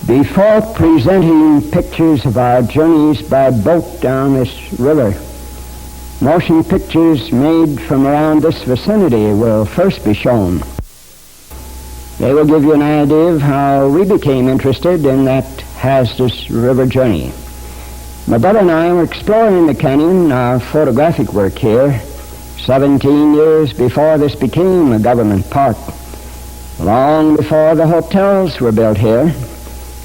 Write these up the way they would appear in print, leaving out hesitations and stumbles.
Before presenting pictures of our journeys by boat down this river, motion pictures made from around this vicinity will first be shown. They will give you an idea of how we became interested in that hazardous river journey. My brother and I were exploring the canyon, our photographic work here, 17 years before this became a government park. Long before the hotels were built here,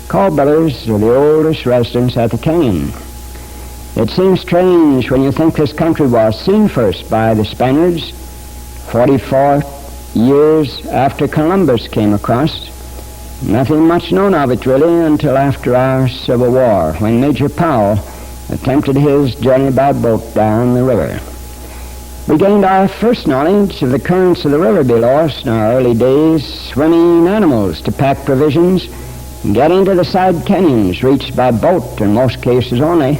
Kolb brothers are the oldest residents at the canyon. It seems strange when you think this country was seen first by the Spaniards 44 years after Columbus came across. Nothing much known of it really until after our Civil War, when Major Powell attempted his journey by boat down the river. We gained our first knowledge of the currents of the river below us in our early days, swimming animals to pack provisions, get into the side canyons reached by boat in most cases only.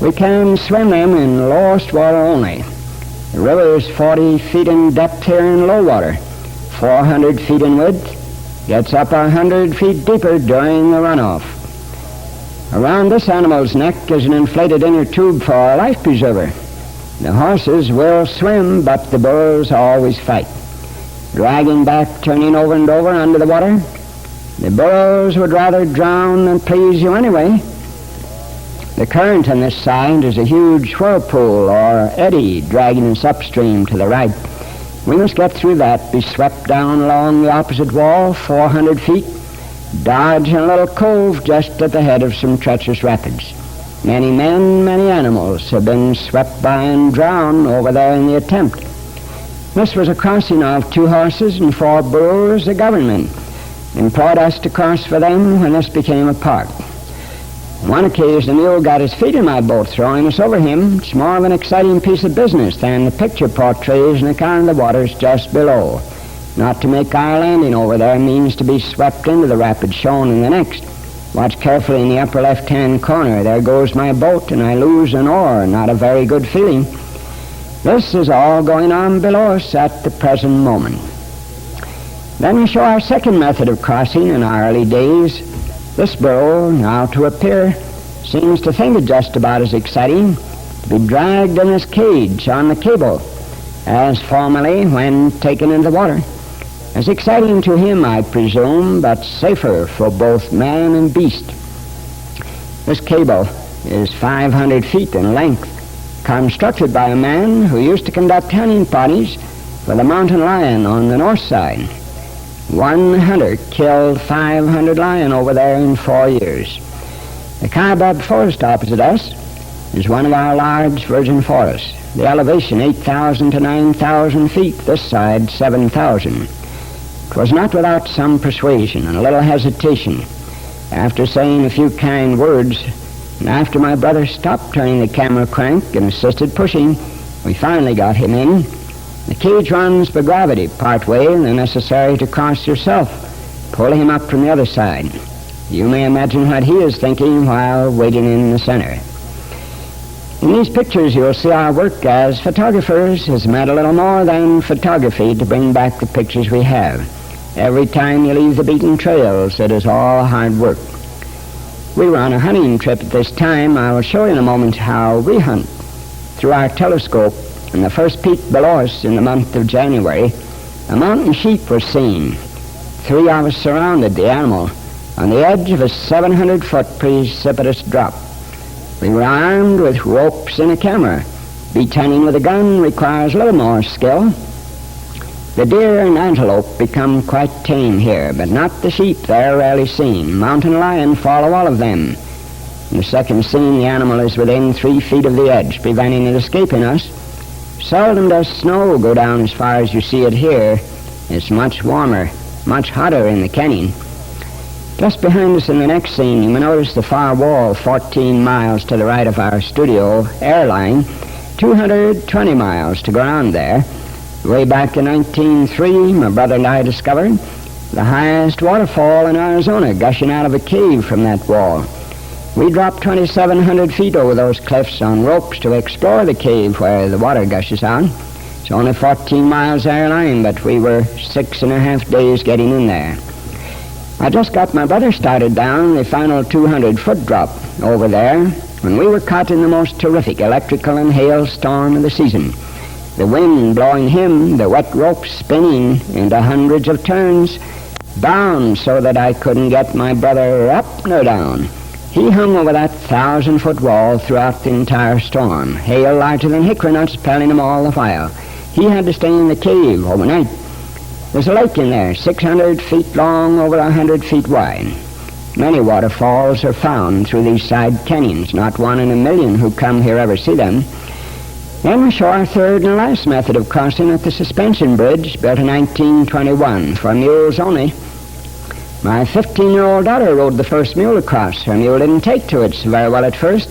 We can swim them in lowest water only. The river is 40 feet in depth here in low water, 400 feet in width, gets up 100 feet deeper during the runoff. Around this animal's neck is an inflated inner tube for a life preserver. The horses will swim, but the bulls always fight, dragging back, turning over and over under the water. The burros would rather drown than please you anyway. The current on this side is a huge whirlpool or eddy dragging us upstream to the right. We must get through that, be swept down along the opposite wall, 400 feet, dodge in a little cove just at the head of some treacherous rapids. Many men, many animals have been swept by and drowned over there in the attempt. This was a crossing of 2 horses and 4 burros. The government employed us to cross for them when this became a park. On one occasion, the mule got his feet in my boat, throwing us over him. It's more of an exciting piece of business than the picture portrays an account of the waters just below. Not to make our landing over there means to be swept into the rapids shown in the next. Watch carefully in the upper left-hand corner. There goes my boat, and I lose an oar. Not a very good feeling. This is all going on below us at the present moment. Then we show our second method of crossing in our early days. This burro, now to appear, seems to think it just about as exciting to be dragged in his cage on the cable as formerly when taken into the water. As exciting to him, I presume, but safer for both man and beast. This cable is 500 feet in length, constructed by a man who used to conduct hunting parties for the mountain lion on the north side. One hunter killed 500 lion over there in 4 years. The Kaibab forest opposite us is one of our large virgin forests. The elevation 8,000 to 9,000 feet, this side 7,000. It was not without some persuasion and a little hesitation. After saying a few kind words, and after my brother stopped turning the camera crank and assisted pushing, we finally got him in. The cage runs by gravity part way, and they're necessary to cross yourself. Pull him up from the other side. You may imagine what he is thinking while waiting in the center. In these pictures you'll see our work as photographers has meant a little more than photography to bring back the pictures we have. Every time you leave the beaten trails, it is all hard work. We were on a hunting trip at this time. I will show you in a moment how we hunt. Through our telescope, in the first peak below us in the month of January, a mountain sheep was seen. 3 of us surrounded the animal on the edge of a 700-foot precipitous drop. We were armed with ropes and a camera. Beach hunting with a gun requires a little more skill. The deer and antelope become quite tame here, but not the sheep. They're rarely seen. Mountain lion follow all of them. In the second scene, the animal is within 3 feet of the edge, preventing it escaping us. Seldom does snow go down as far as you see it here. It's much warmer, much hotter in the canyon. Just behind us in the next scene, you may notice the far wall 14 miles to the right of our studio airline, 220 miles to go around there. Way back in 1903, my brother and I discovered the highest waterfall in Arizona gushing out of a cave from that wall. We dropped 2,700 feet over those cliffs on ropes to explore the cave where the water gushes out. It's only 14 miles airline, but we were 6.5 days getting in there. I just got my brother started down the final 200-foot drop over there when we were caught in the most terrific electrical and hail storm of the season. The wind blowing him, the wet ropes spinning into hundreds of turns, bound so that I couldn't get my brother up nor down. He hung over that 1,000-foot wall throughout the entire storm, hail larger than hickory nuts pelting him all the while. He had to stay in the cave overnight. There's a lake in there, 600 feet long, over 100 feet wide. Many waterfalls are found through these side canyons. Not one in a million who come here ever see them. Then we show our third and last method of crossing at the suspension bridge, built in 1921 for mules only. My 15-year-old daughter rode the first mule across. Her mule didn't take to it so very well at first.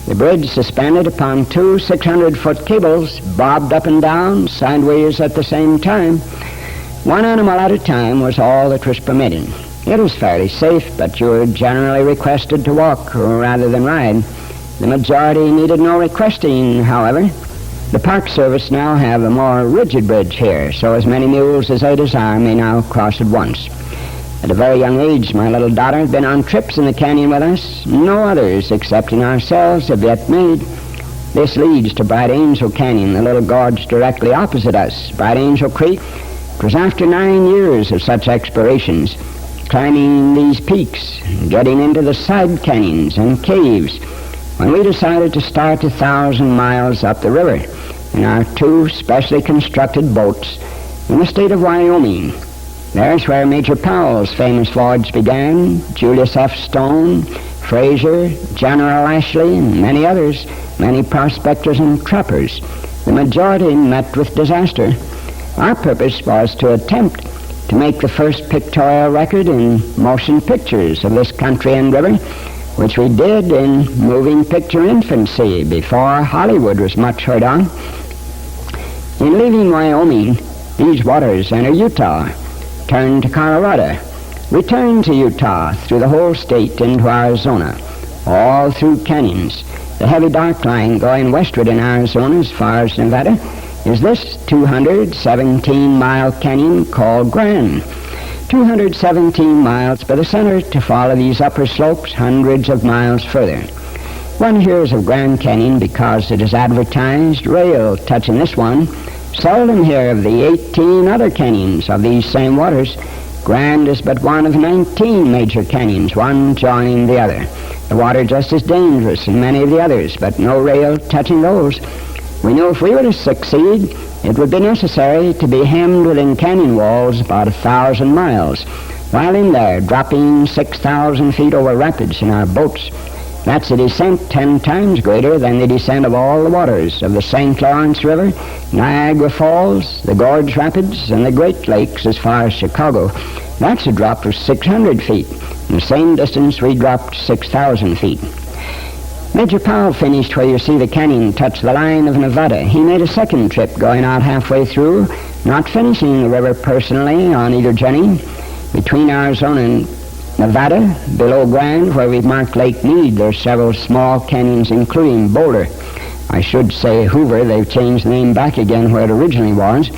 The bridge suspended upon two 600-foot cables, bobbed up and down, sideways at the same time. One animal at a time was all that was permitted. It was fairly safe, but you were generally requested to walk rather than ride. The majority needed no requesting, however. The Park Service now have a more rigid bridge here, so as many mules as they desire may now cross at once. At a very young age, my little daughter has been on trips in the canyon with us. No others, excepting ourselves, have yet made. This leads to Bright Angel Canyon, the little gorge directly opposite us. Bright Angel Creek. It was after 9 years of such explorations, climbing these peaks, getting into the side canyons and caves, when we decided to start 1,000 miles up the river in our two specially constructed boats in the state of Wyoming. There's where Major Powell's famous voyage began, Julius F. Stone, Fraser, General Ashley, and many others, many prospectors and trappers. The majority met with disaster. Our purpose was to attempt to make the first pictorial record in motion pictures of this country and river, which we did in moving picture infancy before Hollywood was much heard of. In leaving Wyoming, these waters enter Utah, turn to Colorado, return to Utah through the whole state into Arizona, all through canyons. The heavy dark line going westward in Arizona as far as Nevada is this 217-mile canyon called Grand. 217 miles by the center to follow these upper slopes hundreds of miles further. One hears of Grand Canyon because it is advertised, rail touching this one. Seldom hear of the 18 other canyons of these same waters. Grand is but one of 19 major canyons, one joining the other. The water just as dangerous as many of the others, but no rail touching those. We knew if we were to succeed, it would be necessary to be hemmed within canyon walls about 1,000 miles, while in there dropping 6,000 feet over rapids in our boats. That's a descent 10 times greater than the descent of all the waters of the St. Lawrence River, Niagara Falls, the Gorge Rapids, and the Great Lakes as far as Chicago. That's a drop of 600 feet. In the same distance, we dropped 6,000 feet. Major Powell finished where you see the canyon touch the line of Nevada. He made a second trip going out halfway through, not finishing the river personally on either journey. Between Arizona and Nevada, below Grand, where we've marked Lake Mead, there's several small canyons, including Boulder. I should say Hoover. They've changed the name back again where it originally was.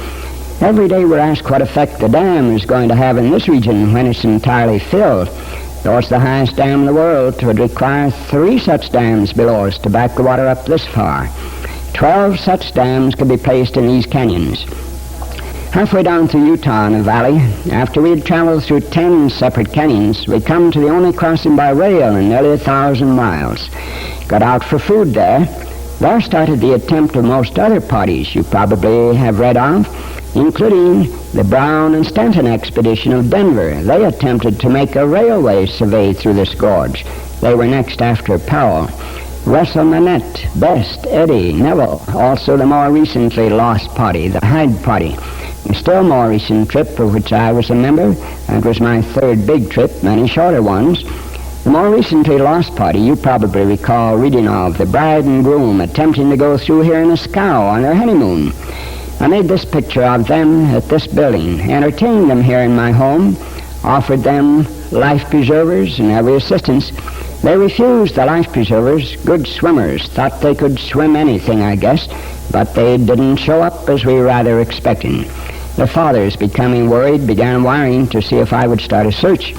Every day we're asked what effect the dam is going to have in this region when it's entirely filled. Though it's the highest dam in the world, it would require 3 such dams below us to back the water up this far. 12 such dams could be placed in these canyons. Halfway down through Utah in a valley, after we had traveled through 10 separate canyons, we come to the only crossing by rail in nearly 1,000 miles. Got out for food there. There started the attempt of most other parties you probably have read of, including the Brown and Stanton expedition of Denver. They attempted to make a railway survey through this gorge. They were next after Powell. Russell, Manette, Best, Eddy, Neville, also the more recently lost party, the Hyde party. A still more recent trip of which I was a member, that was my third big trip, many shorter ones. The more recently lost party you probably recall reading of, the bride and groom attempting to go through here in a scow on their honeymoon. I made this picture of them at this building, entertained them here in my home, offered them life preservers and every assistance. They refused the life preservers, good swimmers, thought they could swim anything, I guess, but they didn't show up as we were rather expecting. Their fathers, becoming worried, began wiring to see if I would start a search.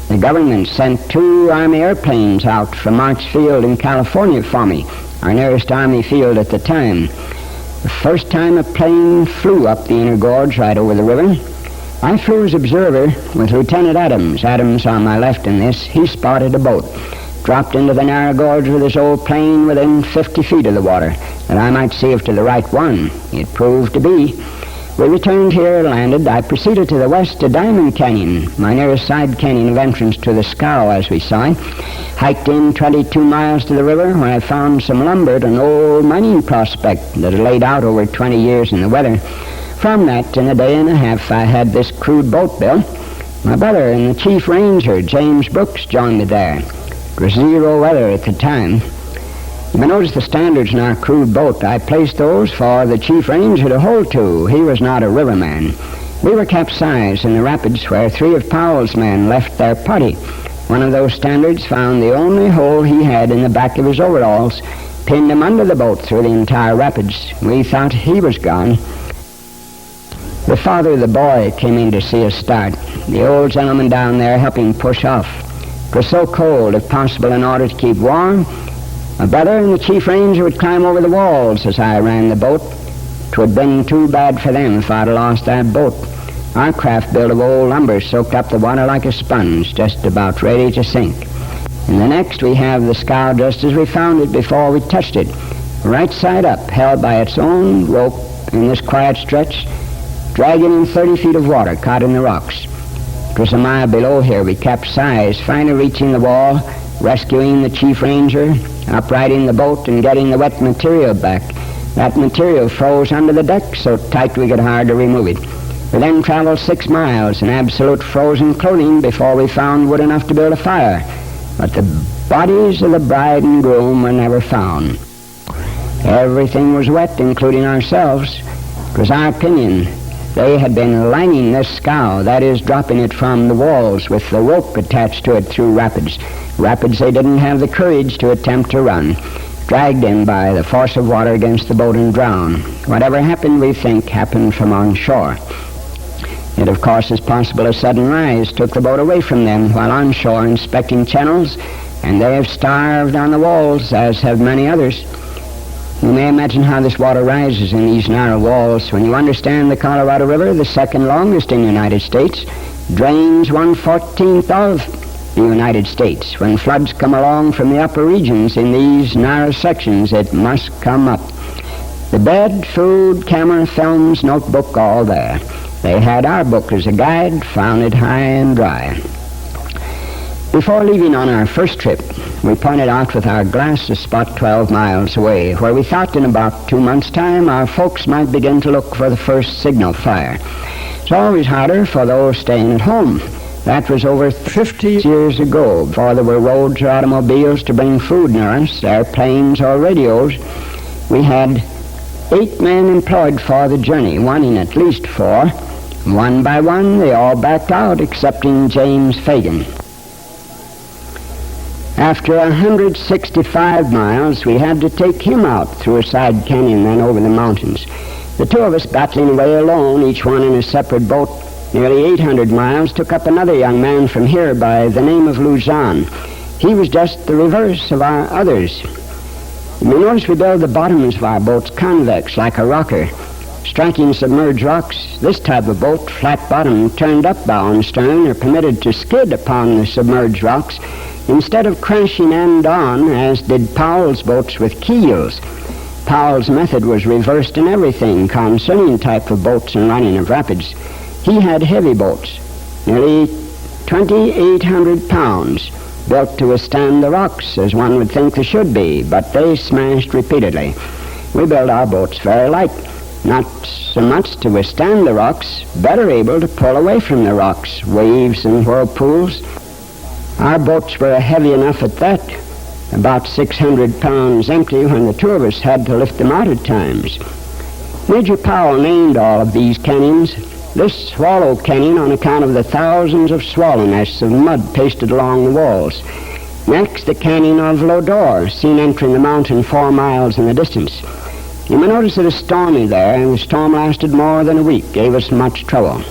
The government sent 2 Army airplanes out from March Field in California for me, our nearest Army field at the time. The first time a plane flew up the inner gorge right over the river, I flew as observer with Lieutenant Adams. Adams on my left in this. He spotted a boat, dropped into the narrow gorge with his old plane within 50 feet of the water, that I might see if to the right one. It proved to be. We returned here, landed. I proceeded to the west to Diamond Canyon, my nearest side canyon of entrance to the scow as we saw it. Hiked in 22 miles to the river, where I found some lumber at an old mining prospect that had laid out over 20 years in the weather. From that, in a day and a half, I had this crude boat built. My brother and the chief ranger, James Brooks, joined me there. It was 0 weather at the time. You may notice the standards in our crude boat. I placed those for the chief ranger to hold to. He was not a riverman. We were capsized in the rapids where 3 of Powell's men left their party. One of those standards found the only hole he had in the back of his overalls, pinned him under the boat through the entire rapids. We thought he was gone. The father of the boy came in to see us start. The old gentleman down there helping push off. It was so cold, if possible, in order to keep warm, my brother and the chief ranger would climb over the walls as I ran the boat. 'Twould been too bad for them if I'd lost that boat. Our craft built of old lumber soaked up the water like a sponge, just about ready to sink. And the next we have the scow just as we found it before we touched it, right side up, held by its own rope in this quiet stretch, dragging in 30 feet of water caught in the rocks. It was a mile below here. We capsized, finally reaching the wall, rescuing the chief ranger, uprighting the boat and getting the wet material back. That material froze under the deck so tight we could hardly remove it. We then traveled 6 miles in absolute frozen clothing before we found wood enough to build a fire. But the bodies of the bride and groom were never found. Everything was wet, including ourselves. It was our opinion they had been lining this scow, that is, dropping it from the walls with the rope attached to it through rapids. Rapids they didn't have the courage to attempt to run. Dragged in by the force of water against the boat and drowned. Whatever happened, we think, happened from on shore. It, of course, is possible a sudden rise took the boat away from them while on shore inspecting channels, and they have starved on the walls, as have many others. You may imagine how this water rises in these narrow walls. When you understand the Colorado River, the second longest in the United States, drains 1/14 of the United States. When floods come along from the upper regions in these narrow sections, it must come up. The bed, food, camera, films, notebook, all there. They had our book as a guide, found it high and dry. Before leaving on our first trip, we pointed out with our glass a spot 12 miles away, where we thought in about 2 months' time our folks might begin to look for the first signal fire. It's always harder for those staying at home. That was over 50 years ago, before there were roads or automobiles to bring food near us, airplanes or radios. We had 8 men employed for the journey, wanting at least 4. One by one, they all backed out, excepting James Fagan. After 165 miles, we had to take him out through a side canyon, then over the mountains. The 2 of us battling away alone, each one in a separate boat, nearly 800 miles, took up another young man from here by the name of Luzon. He was just the reverse of our others. You may notice we build the bottoms of our boats convex, like a rocker. Striking submerged rocks, this type of boat, flat bottom, turned up bow and stern, are permitted to skid upon the submerged rocks instead of crashing end on, as did Powell's boats with keels. Powell's method was reversed in everything concerning type of boats and running of rapids. He had heavy boats, nearly 2,800 pounds, built to withstand the rocks, as one would think they should be, but they smashed repeatedly. We built our boats very light, not so much to withstand the rocks, better able to pull away from the rocks, waves and whirlpools. Our boats were heavy enough at that, about 600 pounds empty when the 2 of us had to lift them out at times. Major Powell named all of these canyons. This Swallow Canyon on account of the thousands of swallow nests of mud pasted along the walls. Next, the canyon of Lodore, seen entering the mountain 4 miles in the distance. You may notice it is stormy there, and the storm lasted more than a week, gave us much trouble.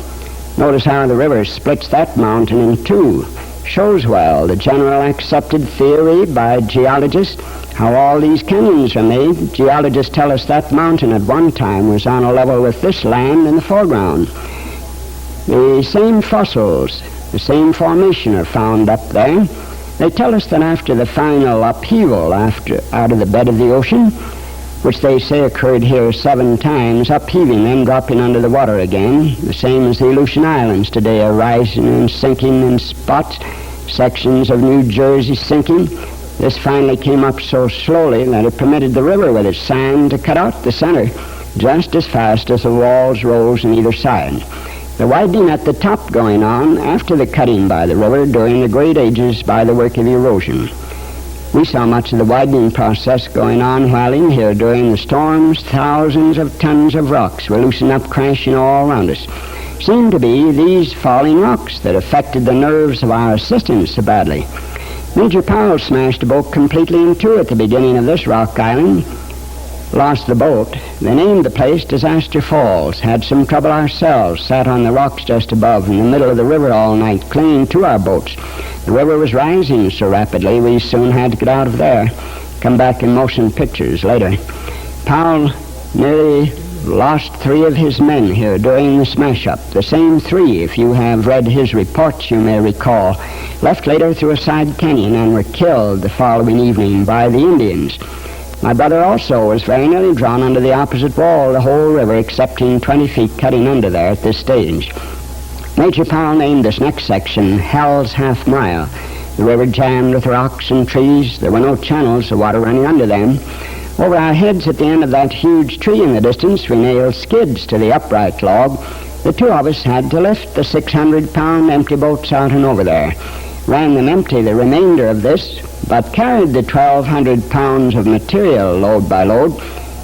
Notice how the river splits that mountain in 2. shows well the general accepted theory by geologists how all these canyons are made. Geologists tell us that mountain at one time was on a level with this land in the foreground. The same fossils, the same formation are found up there. They tell us that after the final upheaval out of the bed of the ocean, which they say occurred here 7 times, upheaving then dropping under the water again, the same as the Aleutian Islands today are rising and sinking in spots, sections of New Jersey sinking. This finally came up so slowly that it permitted the river with its sand to cut out the center just as fast as the walls rose on either side. The widening at the top going on after the cutting by the river during the great ages by the work of erosion. We saw much of the widening process going on while in here during the storms. Thousands of tons of rocks were loosened up, crashing all around us. Seemed to be these falling rocks that affected the nerves of our assistants so badly. Major Powell smashed the boat completely in two at the beginning of this rock island. Lost the boat. They named the place Disaster Falls. Had some trouble ourselves. Sat on the rocks just above in the middle of the river all night, clinging to our boats. The river was rising so rapidly we soon had to get out of there. Come back in motion pictures later. Powell nearly lost 3 of his men here during the smash-up. The same 3, if you have read his reports, you may recall. Left later through a side canyon and were killed the following evening by the Indians. My brother also was very nearly drawn under the opposite wall, the whole river excepting 20 feet cutting under there at this stage. Major Powell named this next section Hell's Half Mile. The river jammed with rocks and trees. There were no channels, the water running under them. Over our heads at the end of that huge tree in the distance, we nailed skids to the upright log. The 2 of us had to lift the 600-pound empty boats out and over there. Ran them empty the remainder of this, but carried the 1,200 pounds of material load by load,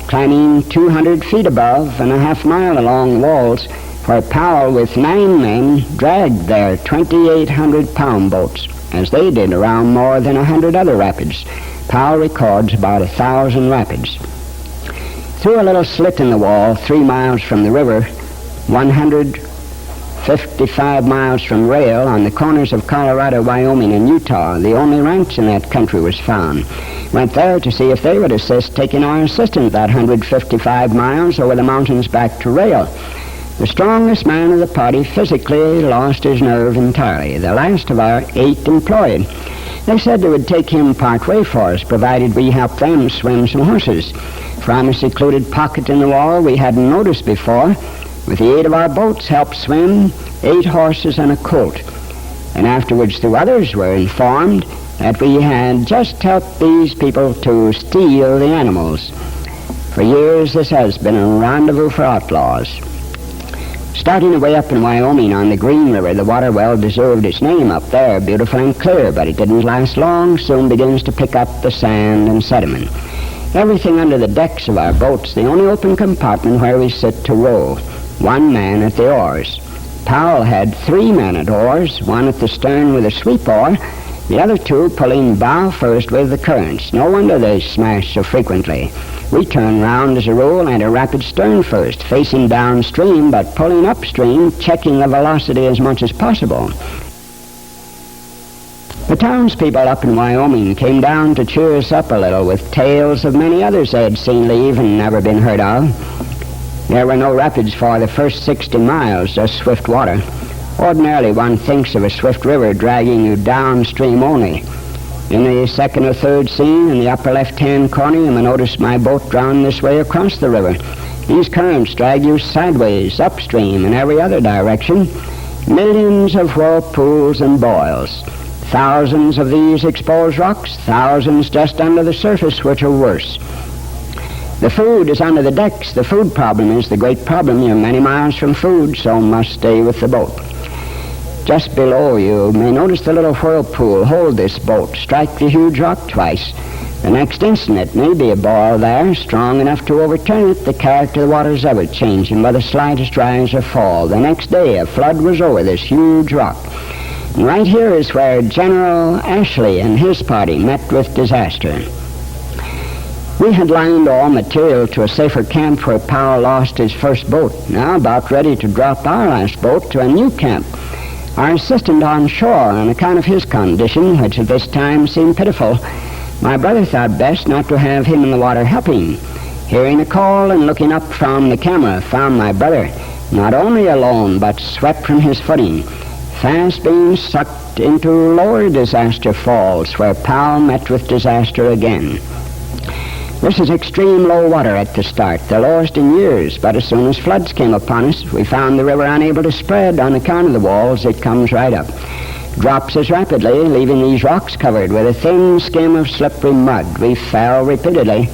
climbing 200 feet above and a half mile along the walls, where Powell with 9 men dragged their 2,800-pound boats, as they did around more than 100 other rapids. Powell records about 1,000 rapids. Through a little slit in the wall 3 miles from the river, 155 miles from rail, on the corners of Colorado, Wyoming, and Utah, the only ranch in that country was found. Went there to see if they would assist taking our assistant that 155 miles over the mountains back to rail. The strongest man of the party physically lost his nerve entirely, the last of our 8 employed. They said they would take him part way for us, provided we helped them swim some horses. From a secluded pocket in the wall we hadn't noticed before, with the 8 of our boats helped swim 8 horses and a colt. And afterwards the others were informed that we had just helped these people to steal the animals. For years this has been a rendezvous for outlaws. Starting away up in Wyoming on the Green River, the water well deserved its name up there, beautiful and clear, but it didn't last long, soon begins to pick up the sand and sediment. Everything under the decks of our boats, the only open compartment where we sit to row. 1 man at the oars. Powell had 3 men at oars, 1 at the stern with a sweep oar, the other 2 pulling bow first with the currents. No wonder they smash so frequently. We turn round as a rule and a rapid stern first, facing downstream but pulling upstream, checking the velocity as much as possible. The townspeople up in Wyoming came down to cheer us up a little with tales of many others they had seen leave and never been heard of. There were no rapids for the first 60 miles, just swift water. Ordinarily one thinks of a swift river dragging you downstream only. In the second or third scene, in the upper left-hand corner, you may notice my boat drawn this way across the river. These currents drag you sideways, upstream, in every other direction. Millions of whirlpools and boils. Thousands of these exposed rocks, thousands just under the surface, which are worse. The food is under the decks. The food problem is the great problem. You're many miles from food, so must stay with the boat. Just below you may notice the little whirlpool hold this boat, strike the huge rock twice. The next instant it may be a boil there, strong enough to overturn it. The character of the water is ever changing by the slightest rise or fall. The next day a flood was over this huge rock. And right here is where General Ashley and his party met with disaster. We had lined all material to a safer camp where Powell lost his first boat, now about ready to drop our last boat to a new camp. Our assistant on shore, on account of his condition, which at this time seemed pitiful, my brother thought best not to have him in the water helping. Hearing a call and looking up from the camera, found my brother not only alone, but swept from his footing, fast being sucked into lower Disaster Falls, where Powell met with disaster again. This is extreme low water at the start, the lowest in years, but as soon as floods came upon us, we found the river unable to spread on account of the walls. It comes right up. Drops as rapidly, leaving these rocks covered with a thin skim of slippery mud. We fell repeatedly.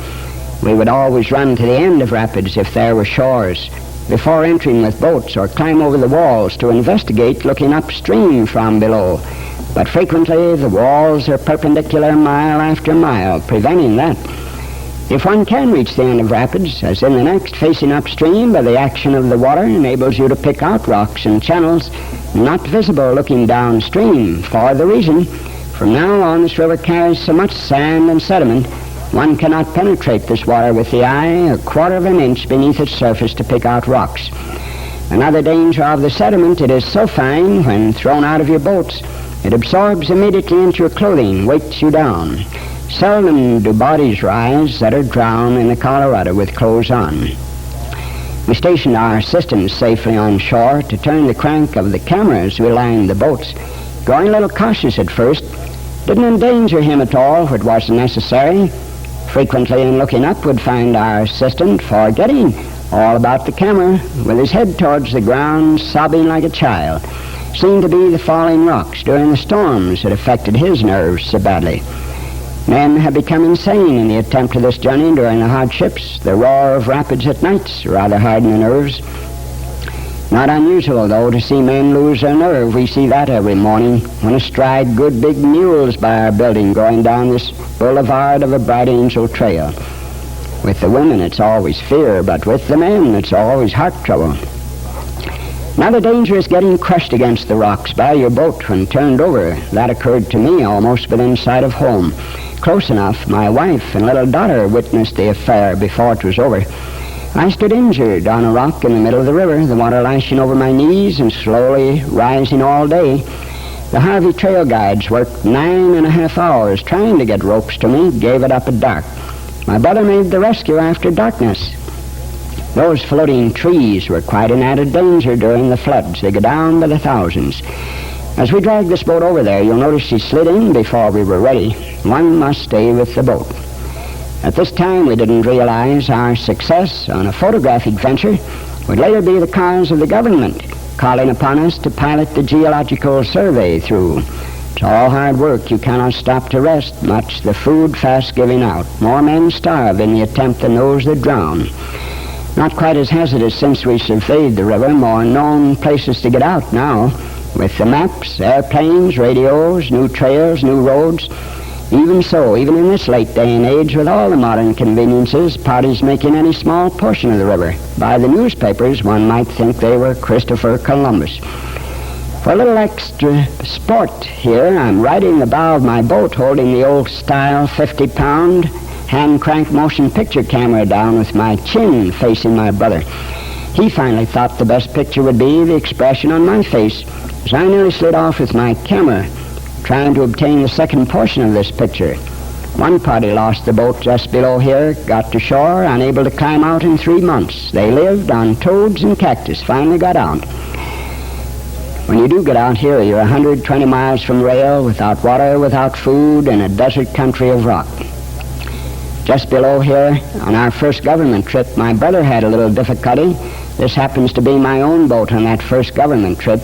We would always run to the end of rapids if there were shores, before entering with boats, or climb over the walls to investigate looking upstream from below. But frequently the walls are perpendicular mile after mile, preventing that. If one can reach the end of rapids, as in the next, facing upstream by the action of the water enables you to pick out rocks and channels not visible looking downstream, for the reason, from now on this river carries so much sand and sediment, one cannot penetrate this water with the eye a quarter of an inch beneath its surface to pick out rocks. Another danger of the sediment, it is so fine, when thrown out of your boats, it absorbs immediately into your clothing, weights you down. Seldom do bodies rise that are drowned in the Colorado with clothes on. We stationed our assistants safely on shore to turn the crank of the camera as we lined the boats. Going a little cautious at first, didn't endanger him at all if it wasn't necessary. Frequently in looking up would find our assistant forgetting all about the camera, with his head towards the ground, sobbing like a child. Seemed to be the falling rocks during the storms that affected his nerves so badly. Men have become insane in the attempt of this journey during the hardships. The roar of rapids at nights rather harden the nerves. Not unusual, though, to see men lose their nerve. We see that every morning when astride good big mules by our building going down this boulevard of a Bright Angel Trail. With the women, it's always fear, but with the men, it's always heart trouble. Another danger is getting crushed against the rocks by your boat when turned over. That occurred to me almost within sight of home. Close enough, my wife and little daughter witnessed the affair before it was over. I stood injured on a rock in the middle of the river, the water lashing over my knees and slowly rising all day. The Harvey trail guides worked 9.5 hours trying to get ropes to me, gave it up at dark. My brother made the rescue after darkness. Those floating trees were quite an added danger during the floods. They go down by the thousands. As we dragged this boat over there, you'll notice she slid in before we were ready. One must stay with the boat. At this time, we didn't realize our success on a photographic venture would later be the cause of the government calling upon us to pilot the Geological Survey through. It's all hard work. You cannot stop to rest, much the food fast giving out. More men starve in the attempt than those that drown. Not quite as hazardous since we surveyed the river, more known places to get out now, with the maps, airplanes, radios, new trails, new roads. Even so, even in this late day and age, with all the modern conveniences, parties making any small portion of the river. By the newspapers, one might think they were Christopher Columbus. For a little extra sport here, I'm riding the bow of my boat, holding the old-style 50-pound hand-crank motion picture camera down with my chin facing my brother. He finally thought the best picture would be the expression on my face, as I nearly slid off with my camera, trying to obtain the second portion of this picture. One party lost the boat just below here, got to shore, unable to climb out in 3 months. They lived on toads and cactus, finally got out. When you do get out here, you're 120 miles from rail, without water, without food, in a desert country of rock. Just below here, on our first government trip, my brother had a little difficulty. This happens to be my own boat on that first government trip.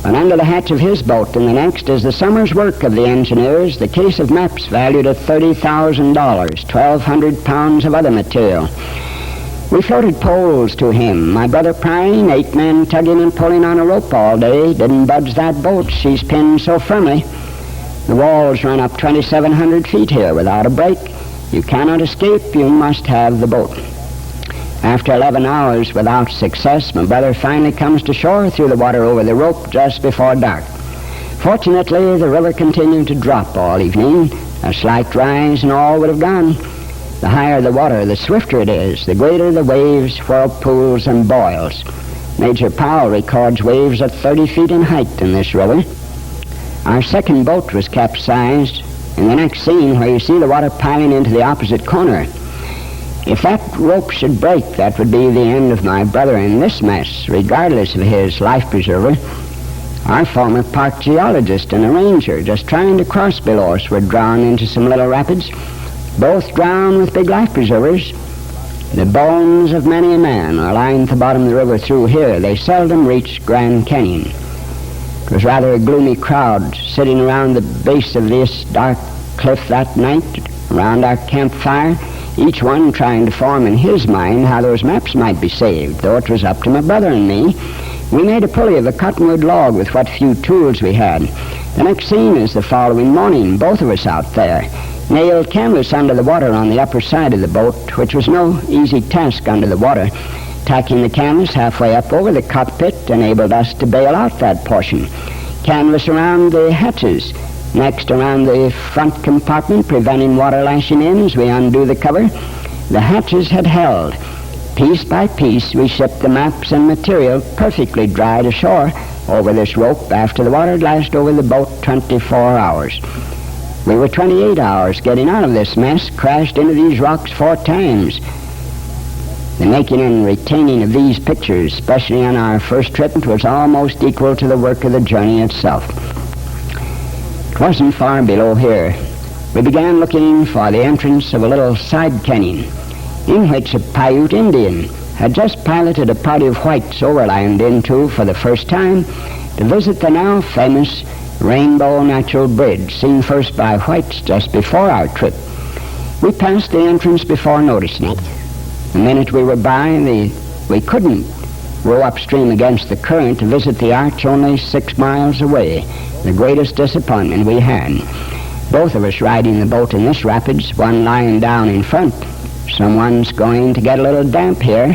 And under the hatch of his boat in the next is the summer's work of the engineers, the case of maps valued at $30,000, 1,200 pounds of other material. We floated poles to him, my brother prying, 8 men tugging and pulling on a rope all day. Didn't budge that boat, she's pinned so firmly. The walls run up 2,700 feet here without a break. You cannot escape, you must have the boat. After 11 hours without success, my brother finally comes to shore through the water over the rope just before dark. Fortunately, the river continued to drop all evening. A slight rise and all would have gone. The higher the water, the swifter it is, the greater the waves, whirlpools, and boils. Major Powell records waves at 30 feet in height in this river. Our second boat was capsized in the next scene where you see the water piling into the opposite corner. If that rope should break, that would be the end of my brother in this mess, regardless of his life preserver. Our former park geologist and a ranger just trying to cross below us were drawn into some little rapids, both drowned with big life preservers. The bones of many a man are lying at the bottom of the river through here. They seldom reach Grand Canyon. It was rather a gloomy crowd sitting around the base of this dark cliff that night, around our campfire, each one trying to form in his mind how those maps might be saved. Though it was up to my brother and me, we made a pulley of a cottonwood log with what few tools we had. The next scene is the following morning, both of us out there. Nailed canvas under the water on the upper side of the boat, which was no easy task under the water. Tacking the canvas halfway up over the cockpit enabled us to bail out that portion. Canvas around the hatches, next around the front compartment, preventing water lashing in as we undo the cover. The hatches had held. Piece by piece, we shipped the maps and material perfectly dry to shore over this rope after the water had lashed over the boat 24 hours. We were 28 hours getting out of this mess, crashed into these rocks 4 times. The making and retaining of these pictures, especially on our first trip, was almost equal to the work of the journey itself. It wasn't far below here. We began looking for the entrance of a little side canyon, in which a Paiute Indian had just piloted a party of whites overland into for the first time to visit the now famous Rainbow Natural Bridge, seen first by whites just before our trip. We passed the entrance before noticing it. The minute we were by, we couldn't row upstream against the current to visit the arch only 6 miles away, the greatest disappointment we had. Both of us riding the boat in this rapids, one lying down in front. Someone's going to get a little damp here.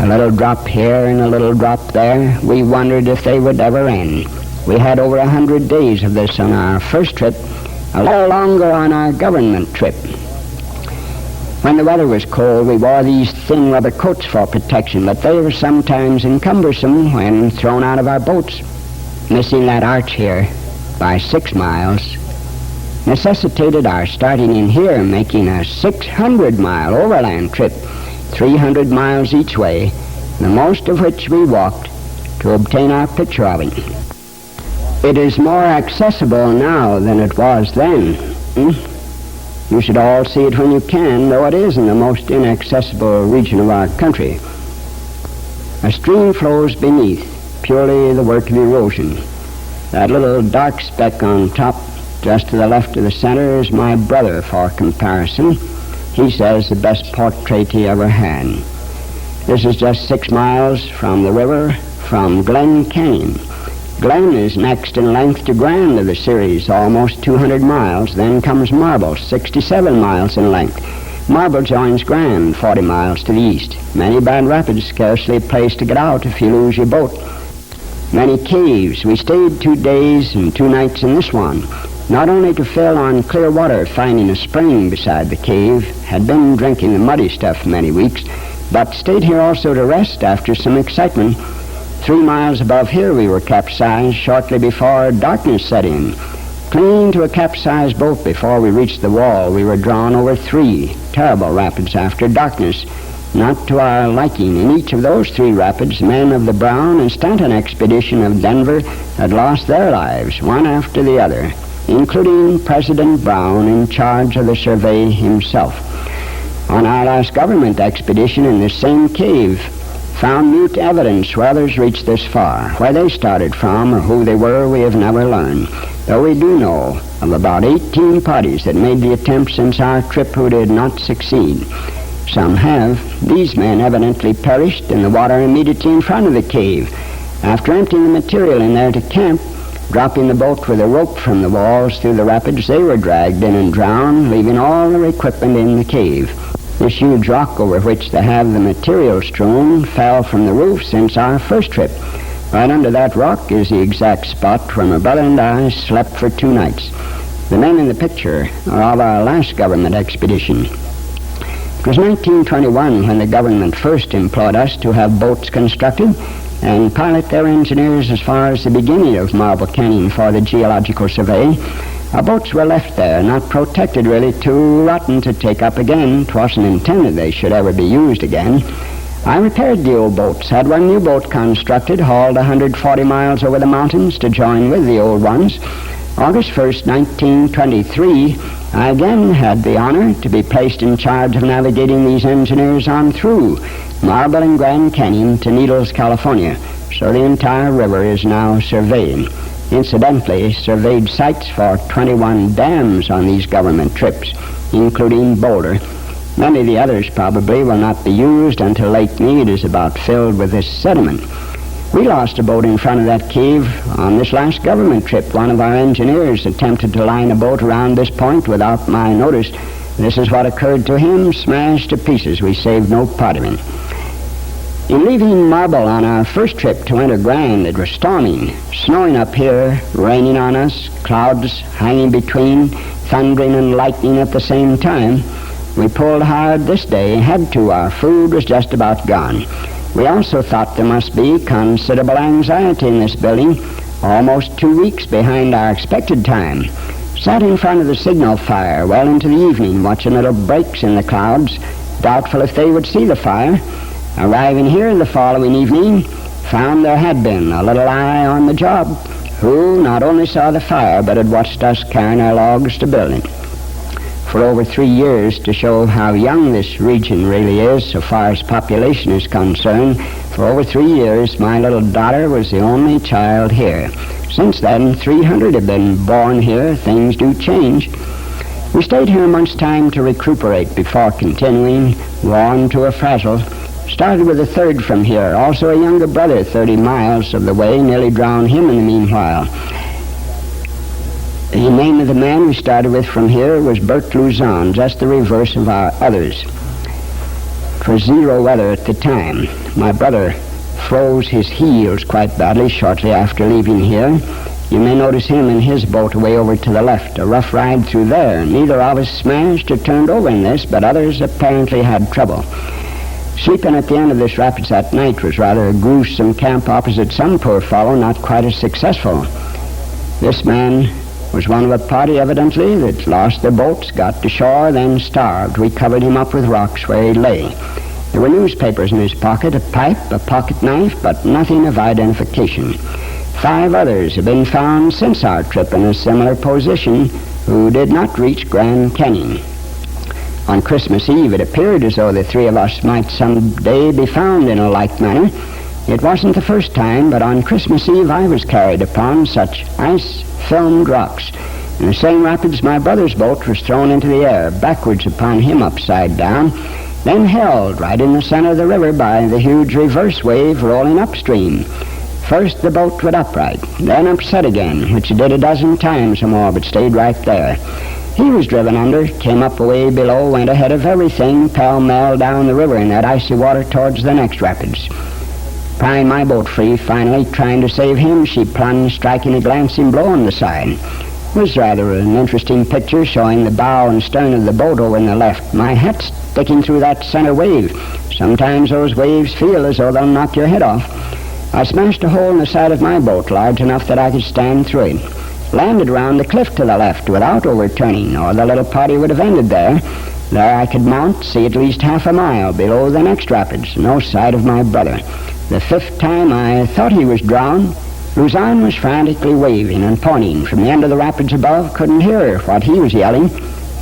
A little drop here and a little drop there. We wondered if they would ever end. We had over 100 days of this on our first trip, a little longer on our government trip. When the weather was cold, we wore these thin rubber coats for protection, but they were sometimes encumbersome when thrown out of our boats. Missing that arch here by 6 miles necessitated our starting in here and making a 600-mile overland trip, 300 miles each way, the most of which we walked to obtain our picture of it. It is more accessible now than it was then. You should all see it when you can, though it is in the most inaccessible region of our country. A stream flows beneath, purely the work of erosion. That little dark speck on top, just to the left of the center, is my brother for comparison. He says the best portrait he ever had. This is just 6 miles from the river, from Glen Canyon. Glen is next in length to Grand of the series, almost 200 miles. Then comes Marble, 67 miles in length. Marble joins Grand, 40 miles to the east. Many bad rapids, scarcely a place to get out if you lose your boat. Many caves. We stayed 2 days and 2 nights in this one, not only to fill on clear water, finding a spring beside the cave, had been drinking the muddy stuff many weeks, but stayed here also to rest after some excitement. 3 miles above here we were capsized shortly before darkness set in. Clinging to a capsized boat before we reached the wall, we were drawn over 3 terrible rapids after darkness, not to our liking. In each of those 3 rapids, men of the Brown and Stanton expedition of Denver had lost their lives, one after the other, including President Brown in charge of the survey himself. On our last government expedition in this same cave, found mute evidence where others reached this far. Where they started from or who they were, we have never learned, though we do know of about 18 parties that made the attempt since our trip who did not succeed. Some have. These men evidently perished in the water immediately in front of the cave. After emptying the material in there to camp, dropping the boat with a rope from the walls through the rapids, they were dragged in and drowned, leaving all their equipment in the cave. This huge rock over which they have the material strewn fell from the roof since our first trip. Right under that rock is the exact spot where my brother and I slept for 2 nights. The men in the picture are of our last government expedition. It was 1921 when the government first employed us to have boats constructed and pilot their engineers as far as the beginning of Marble Canyon for the Geological Survey. Our boats were left there, not protected really, too rotten to take up again. 'Twasn't intended they should ever be used again. I repaired the old boats, had one new boat constructed, hauled 140 miles over the mountains to join with the old ones. August 1st, 1923, I again had the honor to be placed in charge of navigating these engineers on through Marble and Grand Canyon to Needles, California. So the entire river is now surveyed. Incidentally, surveyed sites for 21 dams on these government trips, including Boulder. Many of the others probably will not be used until Lake Mead is about filled with this sediment. We lost a boat in front of that cave on this last government trip. One of our engineers attempted to line a boat around this point without my notice. This is what occurred to him, smashed to pieces. We saved no part of him. In leaving Marble on our first trip to Winter Grand, it was storming, snowing up here, raining on us, clouds hanging between, thundering and lightning at the same time. We pulled hard this day, had to. Our food was just about gone. We also thought there must be considerable anxiety in this building, almost 2 weeks behind our expected time. Sat in front of the signal fire well into the evening, watching little breaks in the clouds, doubtful if they would see the fire. Arriving here the following evening, found there had been a little eye on the job, who not only saw the fire, but had watched us carrying our logs to build it. For over 3 years, to show how young this region really is so far as population is concerned, for over 3 years my little daughter was the only child here. Since then, 300 have been born here. Things do change. We stayed here a month's time to recuperate before continuing, worn to a frazzle. Started with a third from here, also a younger brother 30 miles of the way, nearly drowned him in the meanwhile. The name of the man we started with from here was Bert Luzon, just the reverse of our others. It was zero weather at the time. My brother froze his heels quite badly shortly after leaving here. You may notice him in his boat way over to the left, a rough ride through there. Neither of us smashed or turned over in this, but others apparently had trouble. Sleeping at the end of this rapids that night was rather a gruesome camp opposite some poor fellow not quite as successful. This man was one of a party, evidently, that lost their boats, got to shore, then starved. We covered him up with rocks where he lay. There were newspapers in his pocket, a pipe, a pocket knife, but nothing of identification. 5 others have been found since our trip in a similar position who did not reach Grand Canyon. On Christmas Eve, it appeared as though the 3 of us might someday be found in a like manner. It wasn't the first time, but on Christmas Eve I was carried upon such ice-filmed rocks. In the same rapids, my brother's boat was thrown into the air, backwards upon him upside down, then held right in the center of the river by the huge reverse wave rolling upstream. First the boat went upright, then upset again, which it did a dozen times or more, but stayed right there. He was driven under, came up away below, went ahead of everything, pell-mell down the river in that icy water towards the next rapids. Prying my boat free, finally, trying to save him, she plunged, striking a glancing blow on the side. It was rather an interesting picture, showing the bow and stern of the boat over in the left. My hat sticking through that center wave. Sometimes those waves feel as though they'll knock your head off. I smashed a hole in the side of my boat, large enough that I could stand through it. Landed around the cliff to the left without overturning, or the little party would have ended there. There I could mount, see at least half a mile below the next rapids. No sight of my brother. The 5th time I thought he was drowned, Luzon was frantically waving and pointing. From the end of the rapids above, couldn't hear what he was yelling.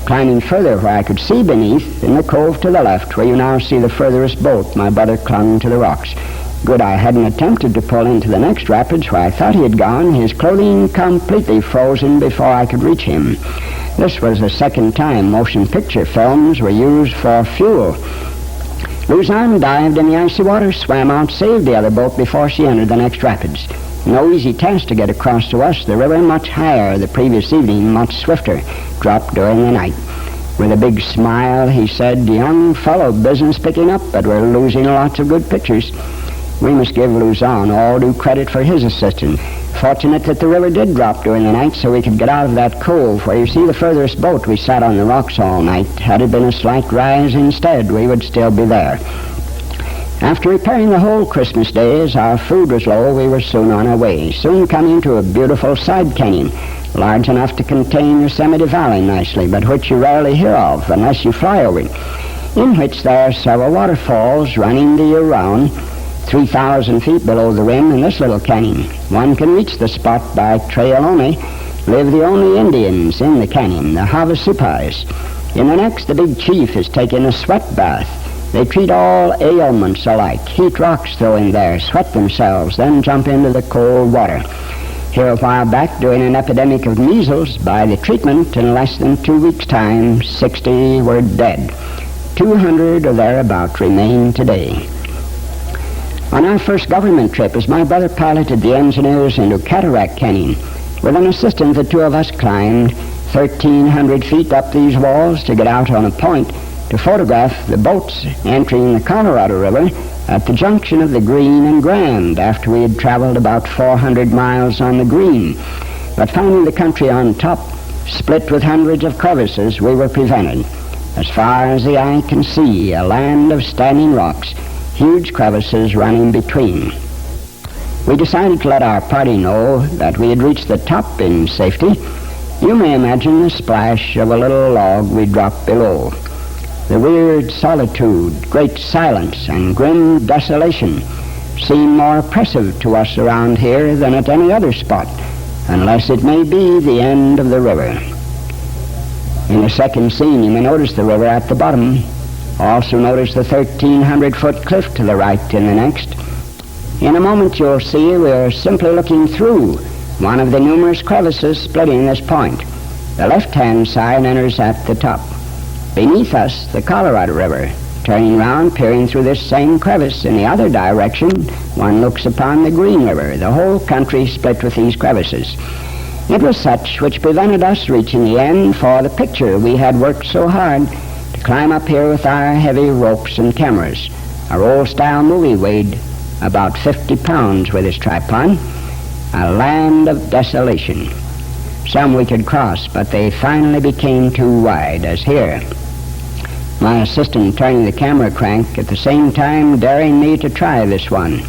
Climbing further where I could see beneath, in the cove to the left, where you now see the furthest boat, my brother clung to the rocks. Good I hadn't attempted to pull into the next rapids where I thought he had gone, his clothing completely frozen before I could reach him. This was the 2nd time motion picture films were used for fuel. Luzon dived in the icy water, swam out, saved the other boat before she entered the next rapids. No easy task to get across to us. The river much higher the previous evening, much swifter, dropped during the night. With a big smile, he said, "Young fellow, business picking up, but we're losing lots of good pictures." We must give Luzon all due credit for his assistance. Fortunate that the river did drop during the night so we could get out of that cove where you see the furthest boat. We sat on the rocks all night. Had it been a slight rise instead, we would still be there. After repairing the whole Christmas day, as our food was low, we were soon on our way, soon coming to a beautiful side canyon, large enough to contain Yosemite Valley nicely, but which you rarely hear of unless you fly over it, in which there are several waterfalls running the year round, 3,000 feet below the rim in this little canyon. One can reach the spot by trail only. Live the only Indians in the canyon, the Havasupais. In the next, the big chief is taking a sweat bath. They treat all ailments alike. Heat rocks throw in there, sweat themselves, then jump into the cold water. Here a while back, during an epidemic of measles, by the treatment, in less than 2 weeks' time, 60 were dead. 200 or thereabout remain today. On our first government trip, as my brother piloted the engineers into Cataract Canyon, with an assistant, the two of us climbed 1,300 feet up these walls to get out on a point to photograph the boats entering the Colorado River at the junction of the Green and Grand after we had traveled about 400 miles on the Green. But finding the country on top split with hundreds of crevices, we were prevented. As far as the eye can see, a land of standing rocks, huge crevices running between. We decided to let our party know that we had reached the top in safety. You may imagine the splash of a little log we dropped below. The weird solitude, great silence, and grim desolation seem more oppressive to us around here than at any other spot, unless it may be the end of the river. In the second scene, you may notice the river at the bottom. Also notice the 1,300-foot cliff to the right in the next. In a moment you'll see we're simply looking through one of the numerous crevices splitting this point. The left-hand side enters at the top. Beneath us, the Colorado River. Turning round, peering through this same crevice in the other direction, one looks upon the Green River, the whole country split with these crevices. It was such which prevented us reaching the end for the picture we had worked so hard to climb up here with our heavy ropes and cameras. Our old-style movie weighed about 50 pounds with its tripod. A land of desolation. Some we could cross, but they finally became too wide, as here. My assistant turning the camera crank, at the same time daring me to try this one.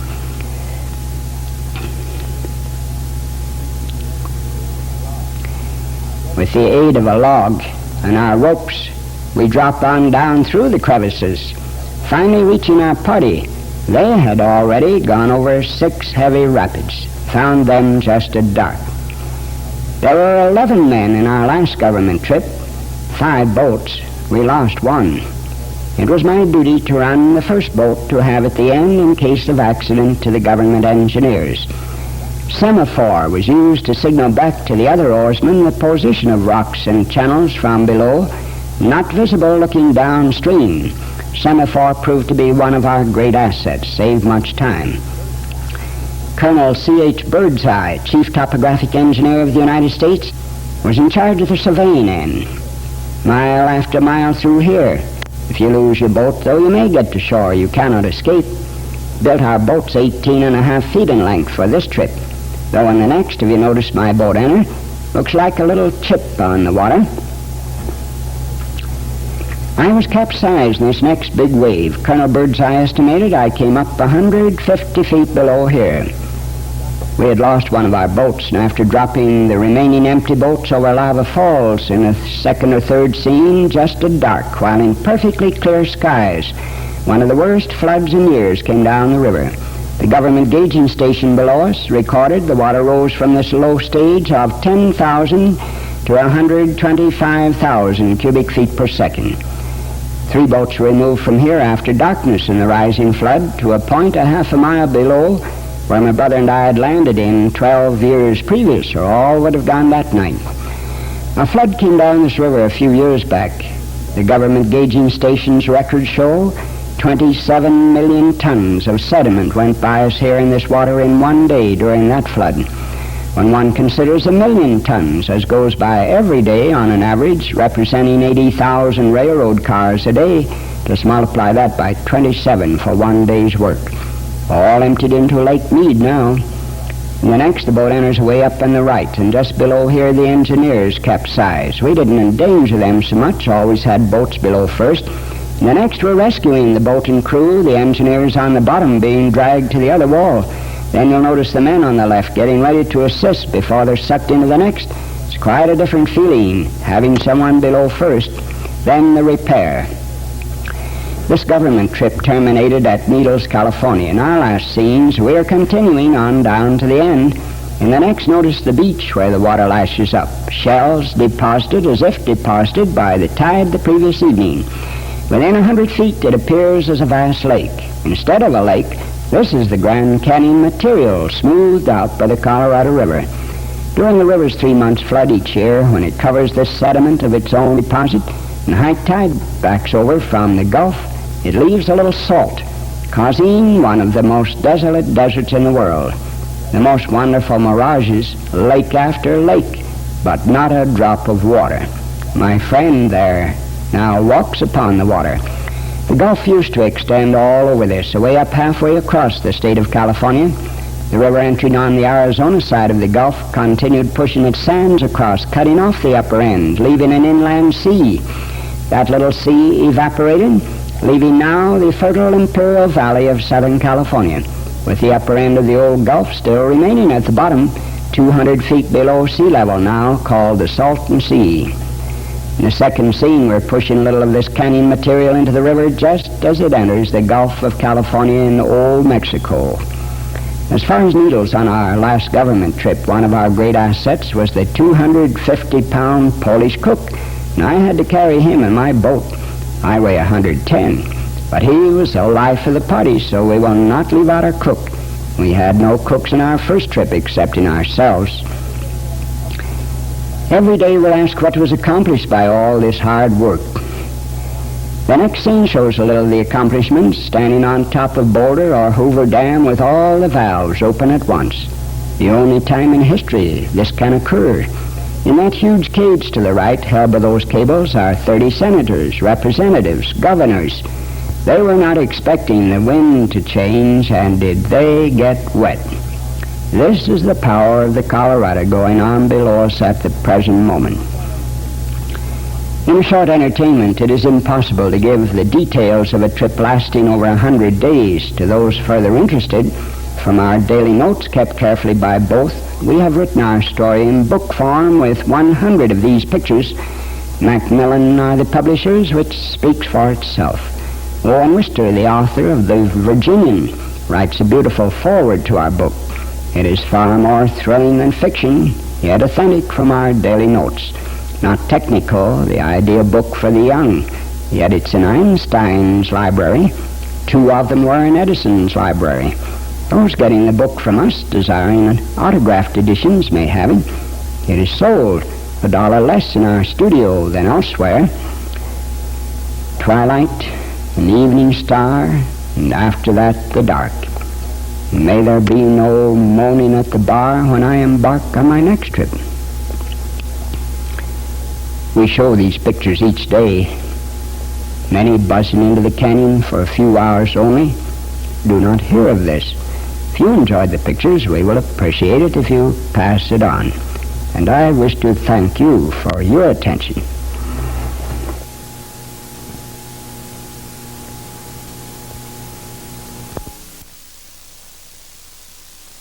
With the aid of a log and our ropes, we dropped on down through the crevices, finally reaching our party. They had already gone over 6 heavy rapids, found them just at dark. There were 11 men in our last government trip, 5 boats. We lost 1. It was my duty to run the first boat to have at the end in case of accident to the government engineers. Semaphore was used to signal back to the other oarsmen the position of rocks and channels from below, not visible looking downstream. Semaphore proved to be one of our great assets, saved much time. Colonel C.H. Birdseye, Chief Topographic Engineer of the United States, was in charge of the surveying end. Mile after mile through here. If you lose your boat, though you may get to shore, you cannot escape. Built our boats 18.5 feet in length for this trip, though in the next, if you notice my boat enter, looks like a little chip on the water. I was capsized in this next big wave. Colonel Birdseye estimated I came up 150 feet below here. We had lost one of our boats, and after dropping the remaining empty boats over lava falls in the second or third scene, just at dark, while in perfectly clear skies, one of the worst floods in years came down the river. The government gauging station below us recorded the water rose from this low stage of 10,000 to 125,000 cubic feet per second. 3 boats were removed from here after darkness in the rising flood to a point a half a mile below where my brother and I had landed in 12 years previous, or all would have gone that night. A flood came down this river a few years back. The government gauging station's records show 27 million tons of sediment went by us here in this water in one day during that flood. When one considers 1 million tons, as goes by every day on an average, representing 80,000 railroad cars a day, just multiply that by 27 for one day's work. All emptied into Lake Mead now. And the next, the boat enters way up on the right, and just below here the engineers capsize. We didn't endanger them so much, always had boats below first. And the next, we're rescuing the boat and crew, the engineers on the bottom being dragged to the other wall. Then you'll notice the men on the left getting ready to assist before they're sucked into the next. It's quite a different feeling, having someone below first. Then the repair. This government trip terminated at Needles, California. In our last scenes, we are continuing on down to the end. In the next, notice the beach where the water lashes up. Shells deposited as if deposited by the tide the previous evening. Within 100 feet, it appears as a vast lake. Instead of a lake, this is the Grand Canyon material smoothed out by the Colorado River. During the river's 3 months flood each year, when it covers this sediment of its own deposit, and high tide backs over from the Gulf, it leaves a little salt, causing one of the most desolate deserts in the world. The most wonderful mirages, lake after lake, but not a drop of water. My friend there now walks upon the water. The Gulf used to extend all over this, away up halfway across the state of California. The river entering on the Arizona side of the Gulf continued pushing its sands across, cutting off the upper end, leaving an inland sea. That little sea evaporated, leaving now the fertile Imperial Valley of Southern California, with the upper end of the old Gulf still remaining at the bottom, 200 feet below sea level now, called the Salton Sea. In the second scene, we're pushing a little of this canyon material into the river just as it enters the Gulf of California in old Mexico. As far as Needles on our last government trip, one of our great assets was the 250-pound Polish cook, and I had to carry him in my boat. I weigh 110, but he was the life of the party, so we will not leave out our cook. We had no cooks in our first trip excepting ourselves. Every day we'll ask what was accomplished by all this hard work. The next scene shows a little of the accomplishments, standing on top of Boulder or Hoover Dam with all the valves open at once. The only time in history this can occur. In that huge cage to the right, held by those cables, are 30 senators, representatives, governors. They were not expecting the wind to change, and did they get wet. This is the power of the Colorado going on below us at the present moment. In a short entertainment, it is impossible to give the details of a trip lasting over 100 days to those further interested. From our daily notes kept carefully by both, we have written our story in book form with 100 of these pictures. Macmillan are the publishers, which speaks for itself. Owen Wister, the author of The Virginian, writes a beautiful foreword to our book. It is far more thrilling than fiction, yet authentic from our daily notes. Not technical, the ideal book for the young, yet it's in Einstein's library. 2 of them were in Edison's library. Those getting the book from us, desiring autographed editions, may have it. It is sold $1 less in our studio than elsewhere. Twilight, an evening star, and after that the dark. May there be no moaning at the bar when I embark on my next trip. We show these pictures each day. Many buzzing into the canyon for a few hours only do not hear of this. If you enjoyed the pictures, we will appreciate it if you pass it on. And I wish to thank you for your attention.